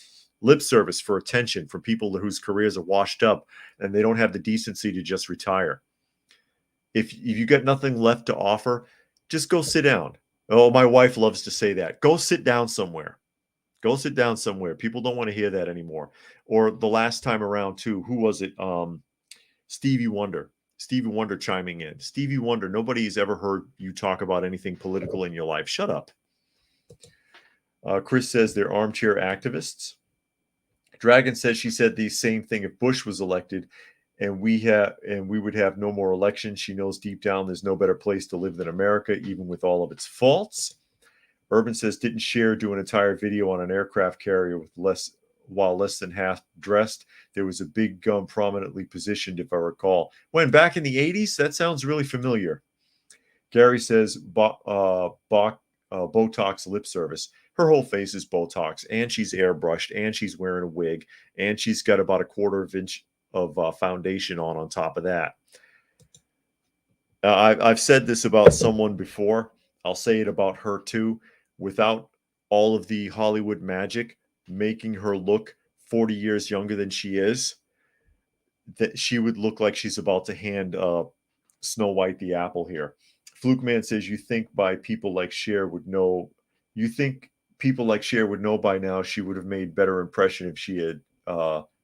Lip service for attention from people whose careers are washed up and they don't have the decency to just retire. If you got nothing left to offer, just go sit down. Oh, my wife loves to say that. Go sit down somewhere. Go sit down somewhere. People don't want to hear that anymore. Or the last time around, too, who was it? Stevie Wonder. Stevie Wonder chiming in. Stevie Wonder, nobody's ever heard you talk about anything political in your life. Shut up. Chris says they're armchair activists. Dragon says she said the same thing if Bush was elected and we would have no more elections. She knows deep down there's no better place to live than America, even with all of its faults. Urban says, didn't Cher do an entire video on an aircraft carrier while less than half dressed? There was a big gun prominently positioned, if I recall. When back in the 80s? That sounds really familiar. Gary says, Botox lip service. Her whole face is Botox, and she's airbrushed, and she's wearing a wig, and she's got about a quarter of inch of foundation on top of that. I've said this about someone before. I'll say it about her too. Without all of the Hollywood magic making her look 40 years younger than she is, that she would look like she's about to hand Snow White the apple here. Fluke Man says, you think people like Cher would know by now she would have made better impression if she had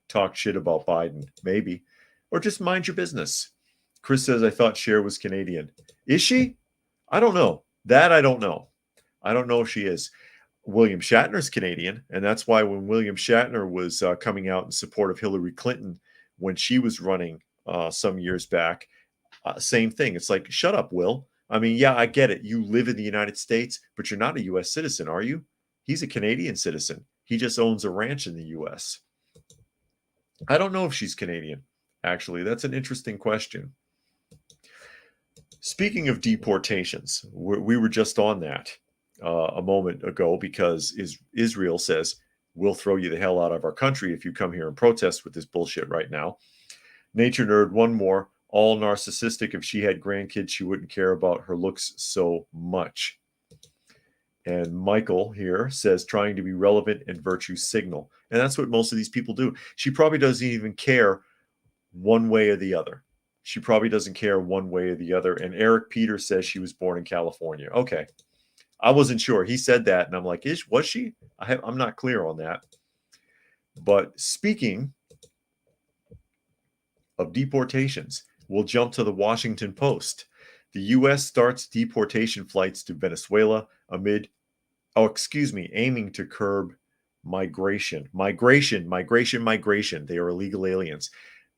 talked shit about Biden. Maybe. Or just mind your business. Chris says, I thought Cher was Canadian. Is she? I don't know. That I don't know. I don't know if she is. William Shatner's Canadian, and that's why when William Shatner was coming out in support of Hillary Clinton when she was running some years back, same thing. It's like, shut up, Will. I mean, yeah, I get it. You live in the United States, but you're not a U.S. citizen, are you? He's a Canadian citizen. He just owns a ranch in the U.S. I don't know if she's Canadian, actually. That's an interesting question. Speaking of deportations, we were just on that a moment ago because Israel says, we'll throw you the hell out of our country if you come here and protest with this bullshit right now. Nature Nerd, one more. All narcissistic. If she had grandkids, she wouldn't care about her looks so much. And Michael here says trying to be relevant and virtue signal. And that's what most of these people do. She probably doesn't even care one way or the other. She probably doesn't care one way or the other. And Eric Peters says she was born in California. Okay. I wasn't sure. He said that, and I'm like, was she? I'm not clear on that. But speaking of deportations, we'll jump to the Washington Post. The U.S. starts deportation flights to Venezuela aiming to curb migration. Migration. They are illegal aliens.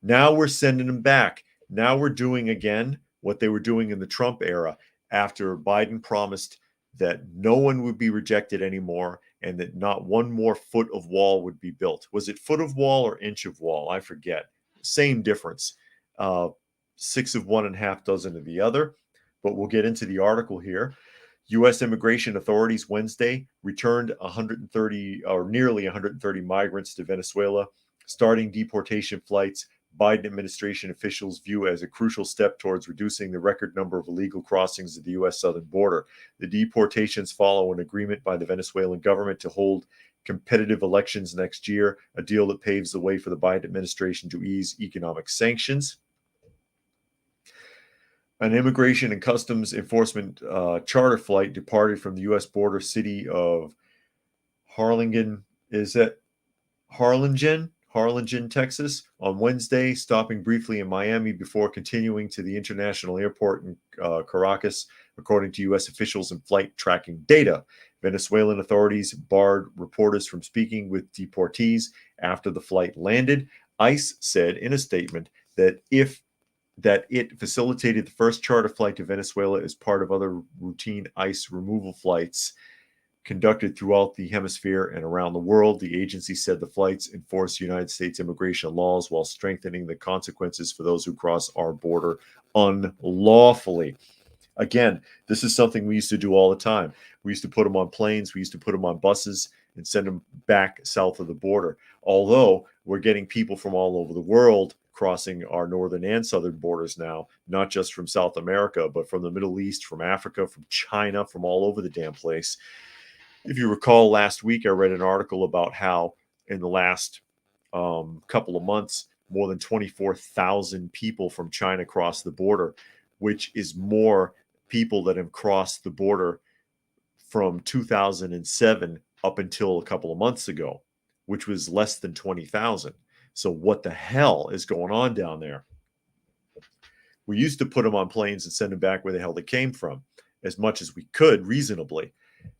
Now we're sending them back. Now we're doing again what they were doing in the Trump era after Biden promised that no one would be rejected anymore and that not one more foot of wall would be built. Was it foot of wall or inch of wall? I forget. Same difference. 6 of one and half dozen of the other. But we'll get into the article here. U.S. immigration authorities Wednesday returned 130 or nearly 130 migrants to Venezuela, starting deportation flights Biden administration officials view as a crucial step towards reducing the record number of illegal crossings of the U.S. southern border. The deportations follow an agreement by the Venezuelan government to hold competitive elections next year, a deal that paves the way for the Biden administration to ease economic sanctions. An Immigration and Customs Enforcement charter flight departed from the U.S. border city of Harlingen. Is that Harlingen, Texas, on Wednesday, stopping briefly in Miami before continuing to the international airport in Caracas, according to U.S. officials and flight tracking data. Venezuelan authorities barred reporters from speaking with deportees after the flight landed. ICE said in a statement that it facilitated the first charter flight to Venezuela as part of other routine ICE removal flights conducted throughout the hemisphere and around the world. The agency said the flights enforce United States immigration laws while strengthening the consequences for those who cross our border unlawfully. Again, this is something we used to do all the time. We used to put them on planes, we used to put them on buses and send them back south of the border. Although we're getting people from all over the world crossing our northern and southern borders now, not just from South America, but from the Middle East, from Africa, from China, from all over the damn place. If you recall, last week I read an article about how in the last couple of months, more than 24,000 people from China crossed the border, which is more people that have crossed the border from 2007 up until a couple of months ago, which was less than 20,000. So what the hell is going on down there? We used to put them on planes and send them back where the hell they came from, as much as we could reasonably.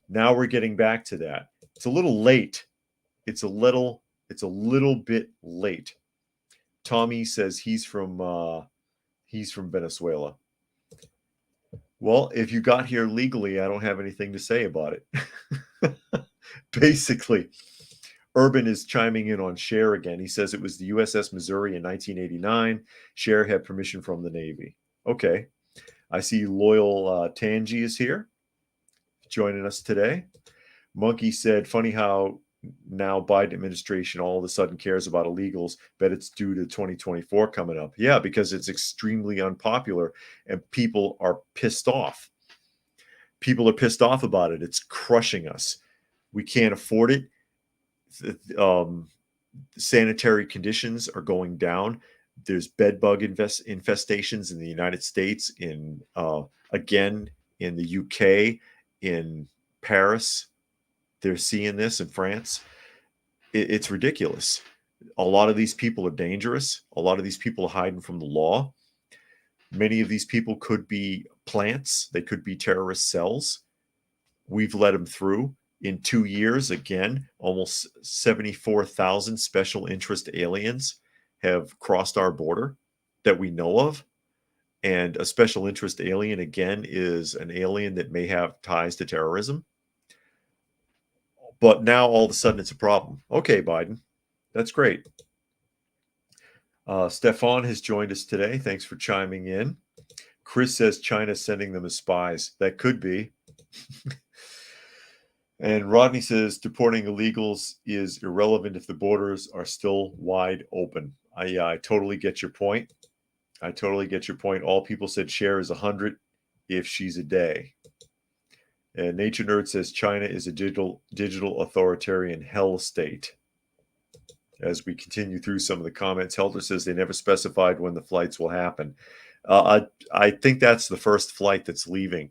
Now we're getting back to that. It's a little late. It's a little bit late. Tommy says he's from Venezuela. Well, if you got here legally, I don't have anything to say about it. Basically, Urban is chiming in on Cher again. He says it was the USS Missouri in 1989. Cher had permission from the Navy. Okay. I see Loyal Tangi is here, joining us today. Monkey said, funny how now Biden administration all of a sudden cares about illegals. Bet it's due to 2024 coming up. Yeah, because it's extremely unpopular and people are pissed off. People are pissed off about it. It's crushing us. We can't afford it. Sanitary conditions are going down. There's bed bug infestations in the United States, again in the UK, in Paris. They're seeing this in France. It's ridiculous. A lot of these people are dangerous. A lot of these people are hiding from the law. Many of these people could be plants. They could be terrorist cells. We've let them through. In 2 years, again, almost 74,000 special interest aliens have crossed our border that we know of. And a special interest alien, again, is an alien that may have ties to terrorism. But now all of a sudden it's a problem. Okay, Biden, that's great. Stefan has joined us today. Thanks for chiming in. Chris says China's sending them as spies. That could be. And Rodney says deporting illegals is irrelevant if the borders are still wide open. I totally get your point. All people said Cher is 100 if she's a day. And Nature Nerd says China is a digital authoritarian hell state. As we continue through some of the comments, Helter says they never specified when the flights will happen. I think that's the first flight that's leaving,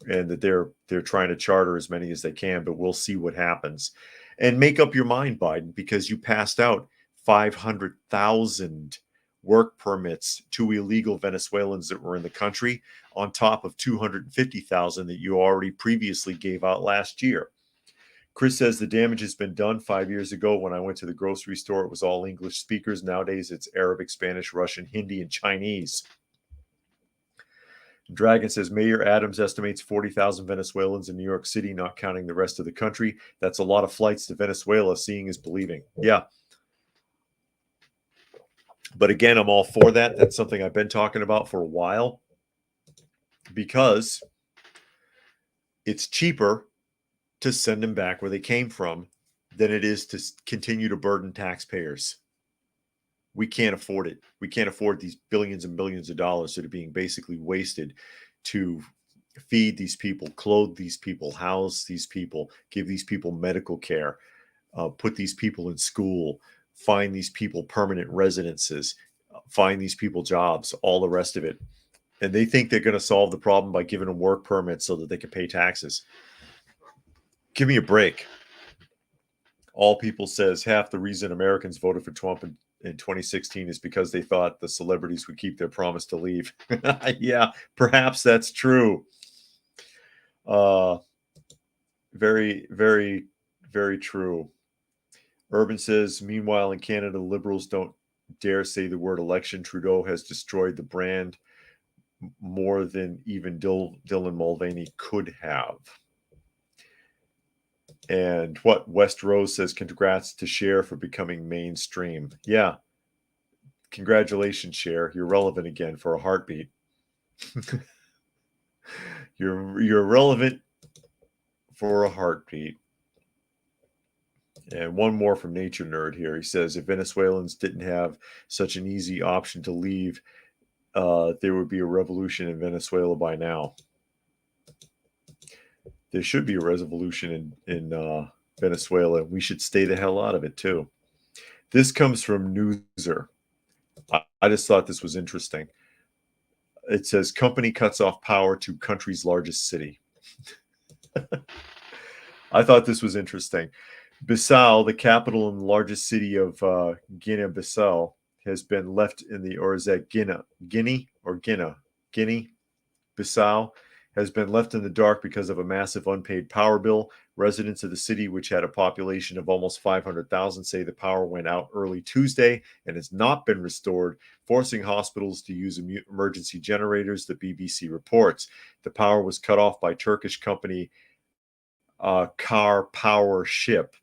and that they're trying to charter as many as they can, but we'll see what happens. And make up your mind, Biden, because you passed out 500,000 work permits to illegal Venezuelans that were in the country, on top of 250,000 that you already previously gave out last year. Chris says the damage has been done. 5 years ago, when I went to the grocery store, it was all English speakers. Nowadays, it's Arabic, Spanish, Russian, Hindi, and Chinese. Dragon says Mayor Adams estimates 40,000 Venezuelans in New York City, not counting the rest of the country. That's a lot of flights to Venezuela. Seeing is believing. Yeah. But again, I'm all for that. That's something I've been talking about for a while, because it's cheaper to send them back where they came from than it is to continue to burden taxpayers. We can't afford it. We can't afford these billions and billions of dollars that are being basically wasted to feed these people, clothe these people, house these people, give these people medical care, put these people in school, find these people permanent residences, find these people jobs, all the rest of it. And they think they're going to solve the problem by giving them work permits so that they can pay taxes. Give me a break. All People says half the reason Americans voted for Trump in 2016 is because they thought the celebrities would keep their promise to leave. Yeah, perhaps that's true. Very, very, very true. Urban says, meanwhile, in Canada, liberals don't dare say the word election. Trudeau has destroyed the brand more than even Dylan Mulvaney could have. And what West Rose says, congrats to Cher for becoming mainstream. Yeah. Congratulations, Cher. You're relevant again for a heartbeat. You're relevant for a heartbeat. And one more from Nature Nerd here. He says, if Venezuelans didn't have such an easy option to leave, there would be a revolution in Venezuela by now. There should be a revolution in Venezuela. We should stay the hell out of it, too. This comes from Newser. I just thought this was interesting. It says, company cuts off power to country's largest city. I thought this was interesting. Bissau, the capital and largest city of Guinea-Bissau, has been left in the, or is that Guinea? Bissau has been left in the dark because of a massive unpaid power bill. Residents of the city, which had a population of almost 500,000, say the power went out early Tuesday and has not been restored, forcing hospitals to use emergency generators, the BBC reports. The power was cut off by Turkish company Car Power Ship,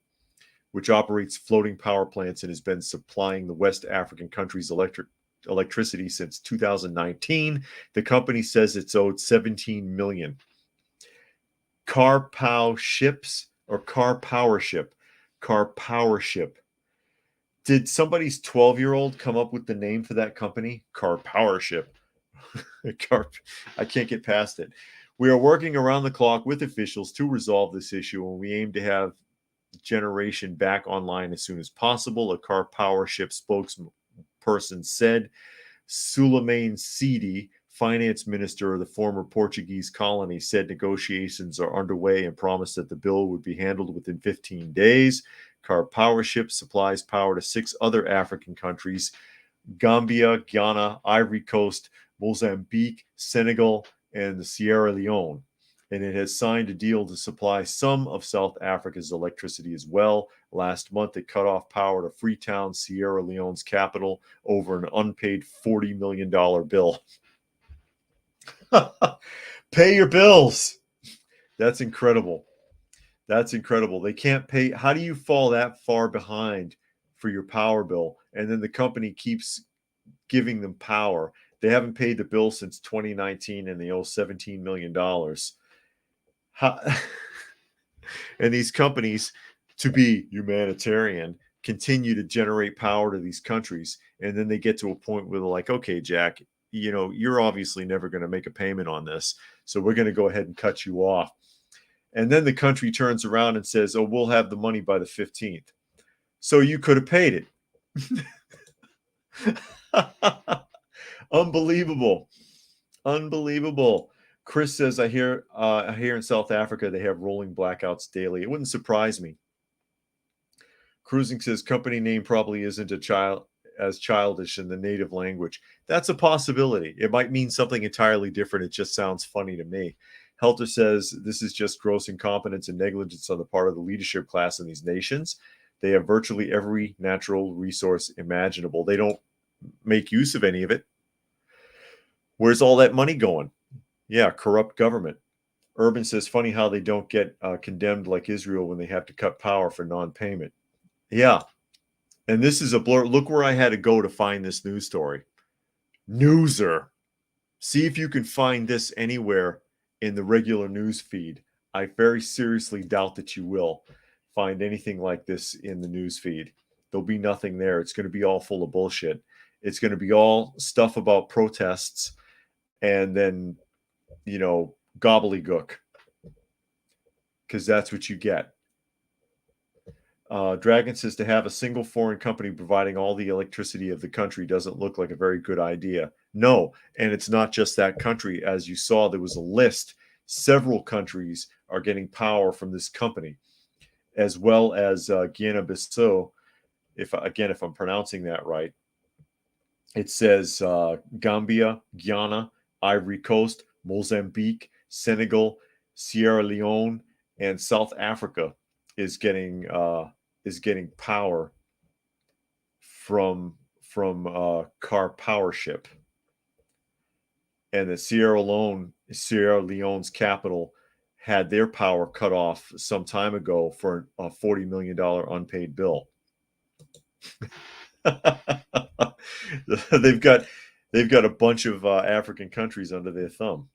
which operates floating power plants and has been supplying the West African country's electricity since 2019. The company says it's owed $17 million. Car Power Ship. Did somebody's 12-year-old come up with the name for that company? Car Power Ship. I can't get past it. We are working around the clock with officials to resolve this issue, and we aim to have generation back online as soon as possible, a Car Power Ship spokesperson said. Suleiman Sidi, finance minister of the former Portuguese colony, said negotiations are underway and promised that the bill would be handled within 15 days. Car Power Ship supplies power to 6 other African countries: Gambia, Ghana, Ivory Coast, Mozambique, Senegal, and the Sierra Leone. And it has signed a deal to supply some of South Africa's electricity as well. Last month, it cut off power to Freetown, Sierra Leone's capital, over an unpaid $40 million bill. Pay your bills. That's incredible. That's incredible. They can't pay. How do you fall that far behind for your power bill? And then the company keeps giving them power. They haven't paid the bill since 2019, and they owe $17 million. And these companies, to be humanitarian, continue to generate power to these countries, and then they get to a point where they're like, okay, Jack, you're obviously never going to make a payment on this, so we're going to go ahead and cut you off. And then the country turns around and says, oh, we'll have the money by the 15th. So you could have paid it. Unbelievable. Unbelievable. Chris says, I hear in South Africa they have rolling blackouts daily. It wouldn't surprise me. Cruising says company name probably isn't as childish in the native language. That's a possibility. It might mean something entirely different. It just sounds funny to me. Helter says this is just gross incompetence and negligence on the part of the leadership class in these nations. They have virtually every natural resource imaginable. They don't make use of any of it. Where's all that money going? Yeah, corrupt government. Urban says, funny how they don't get condemned like Israel when they have to cut power for non-payment. Yeah. And this is a blur. Look where I had to go to find this news story. Newser. See if you can find this anywhere in the regular news feed. I very seriously doubt that you will find anything like this in the news feed. There'll be nothing there. It's going to be all full of bullshit. It's going to be all stuff about protests and then, gobbledygook. Because that's what you get. Dragon says to have a single foreign company providing all the electricity of the country doesn't look like a very good idea. No, and it's not just that country. As you saw, there was a list. Several countries are getting power from this company, as well as Guinea-Bissau. If I'm pronouncing that right, it says Gambia, Guyana, Ivory Coast, Mozambique, Senegal, Sierra Leone, and South Africa is getting power from Car Power Ship. And the Sierra Leone's capital had their power cut off some time ago for a $40 million unpaid bill. They've got a bunch of African countries under their thumb.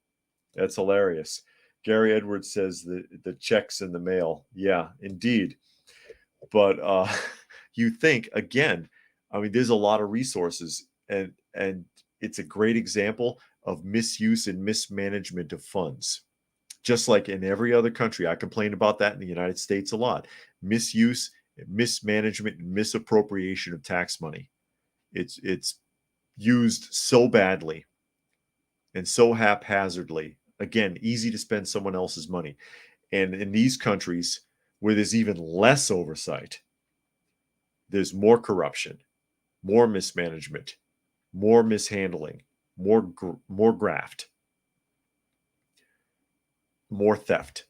That's hilarious. Gary Edwards says the checks in the mail. Yeah, indeed. But you think, again, there's a lot of resources, and it's a great example of misuse and mismanagement of funds. Just like in every other country, I complain about that in the United States a lot. Misuse, mismanagement, and misappropriation of tax money. It's used so badly and so haphazardly. Again, easy to spend someone else's money. And in these countries where there's even less oversight, there's more corruption, more mismanagement, more mishandling, more graft, more theft.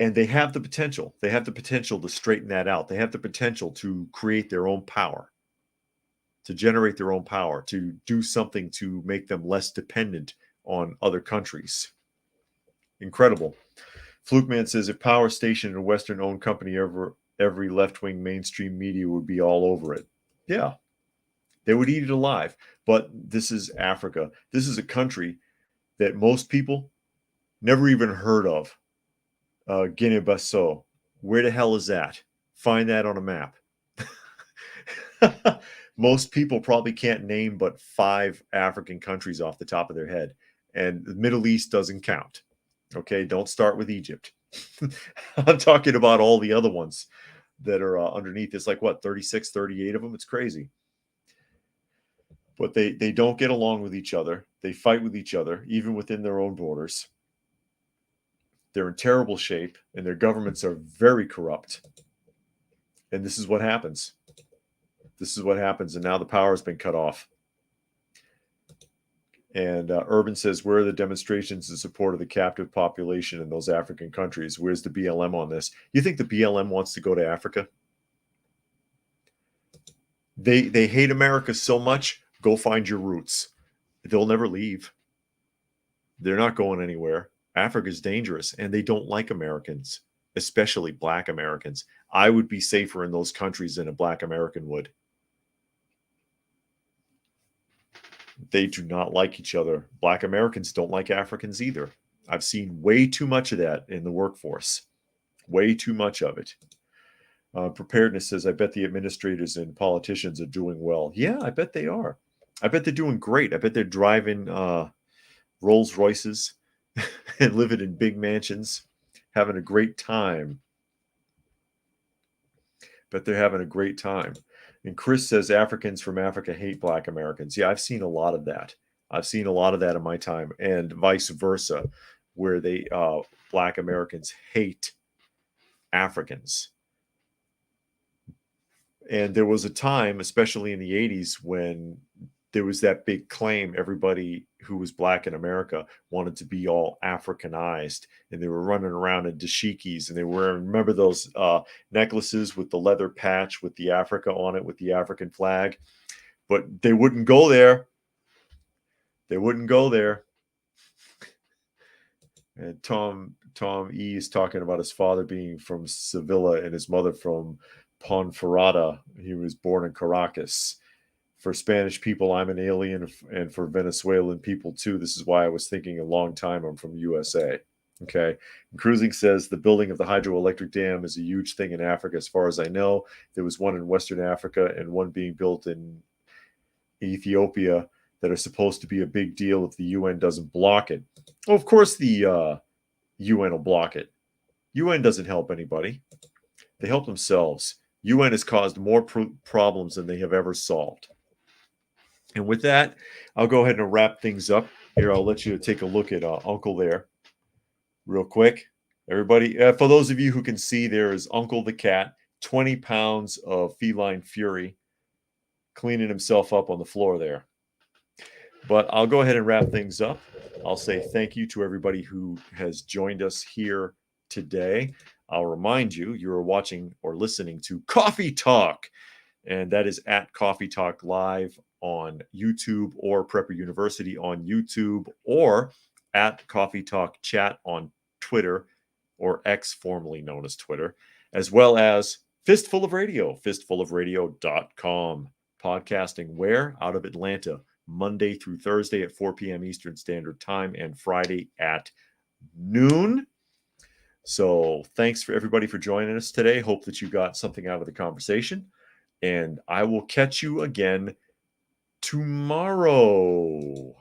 And they have the potential. They have the potential to straighten that out. They have the potential to create their own power, to generate their own power, to do something to make them less dependent on other countries. Incredible. Flukeman says, if Power Station and a Western-owned company, every left-wing mainstream media would be all over it. Yeah. They would eat it alive. But this is Africa. This is a country that most people never even heard of. Guinea-Bissau. Where the hell is that? Find that on a map. Most people probably can't name but 5 African countries off the top of their head. And the Middle East doesn't count. Okay, don't start with Egypt. I'm talking about all the other ones that are underneath. It's like, 36, 38 of them? It's crazy. But they don't get along with each other. They fight with each other, even within their own borders. They're in terrible shape, and their governments are very corrupt. And this is what happens. This is what happens, and now the power has been cut off. And Urban says, where are the demonstrations in support of the captive population in those African countries? Where's the BLM on this? You think the BLM wants to go to Africa? They hate America so much, go find your roots. They'll never leave. They're not going anywhere. Africa's dangerous, and they don't like Americans, especially Black Americans. I would be safer in those countries than a Black American would. They do not like each other. Black Americans don't like Africans either. I've seen way too much of that in the workforce. Way too much of it. Preparedness says, I bet the administrators and politicians are doing well. Yeah, I bet they are. I bet they're doing great. I bet they're driving Rolls Royces and living in big mansions, having a great time. But they're having a great time. And Chris says Africans from Africa hate Black Americans. Yeah, I've seen a lot of that. I've seen a lot of that in my time, and vice versa, where Black Americans hate Africans. And there was a time, especially in the 80s, when there was that big claim everybody who was Black in America wanted to be all Africanized, and they were running around in dashikis, and they were, remember those necklaces with the leather patch with the Africa on it, with the African flag? But they wouldn't go there. They wouldn't go there. And Tom E is talking about his father being from Sevilla and his mother from Ponferrada. He was born in Caracas. For Spanish people, I'm an alien, and for Venezuelan people too. This is why I was thinking a long time I'm from USA. Okay. And Cruising says the building of the hydroelectric dam is a huge thing in Africa. As far as I know, there was one in Western Africa and one being built in Ethiopia that are supposed to be a big deal if the UN doesn't block it. Well, of course the UN will block it. UN doesn't help anybody. They help themselves. UN has caused more problems than they have ever solved. And with that, I'll go ahead and wrap things up. Here, I'll let you take a look at Uncle there real quick. Everybody, for those of you who can see, there is Uncle the cat, 20 pounds of feline fury, cleaning himself up on the floor there. But I'll go ahead and wrap things up. I'll say thank you to everybody who has joined us here today. I'll remind you, you're watching or listening to Coffee Talk, and that is at Coffee Talk Live on YouTube, or Prepper University on YouTube, or at Coffee Talk Chat on Twitter, or X, formerly known as Twitter, as well as Fistful of Radio, fistfulofradio.com. Podcasting where? Out of Atlanta, Monday through Thursday at 4 p.m. Eastern Standard Time, and Friday at noon. So thanks for everybody for joining us today. Hope that you got something out of the conversation, and I will catch you again tomorrow.